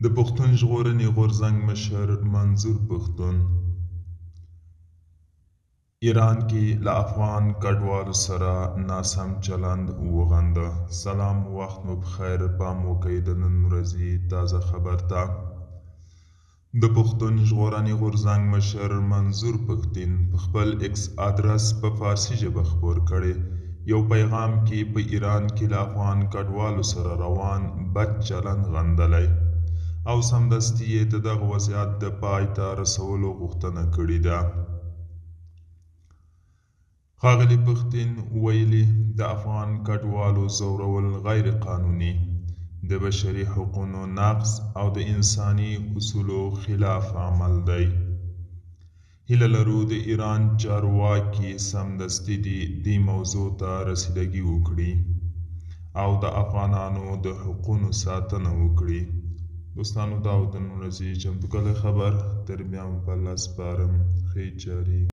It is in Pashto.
د پښتون ژغورنې غورځنګ مشر منظور پښتون ایران کې له افغان کډوالو سره ناسم چلند وغنده. سلام، وخت مو بخیر. پام وکړئ د نن ورځې تازه خبر ته. د پښتون ژغورنې غورځنګ مشر منظور پښتون په خپل ایکس ادرس په فارسي ژبه خپور کړی یو پیغام کې په ایران کې له افغان کډوالو سره روان بد چلند غندلی او سمدستي یې د دغه وضعیت د پای ته رسولو غوښتنه کړې ده. ښاغلي پښتون ویلي د افغان کډوالو ځورول غیر قانوني، د بشري حقوقو نقض او د انساني اصولو خلاف عمل دی. هیله لرو د ایران چارواکي سمدستي دې موضوع ته رسیدګي وکړي او د افغانانو د حقوقو ساتنه وکړي. دوستانو، دا و د نن ورځې چمتو کلی خبر. تر بیا مو په الله سپارم. ښې چارې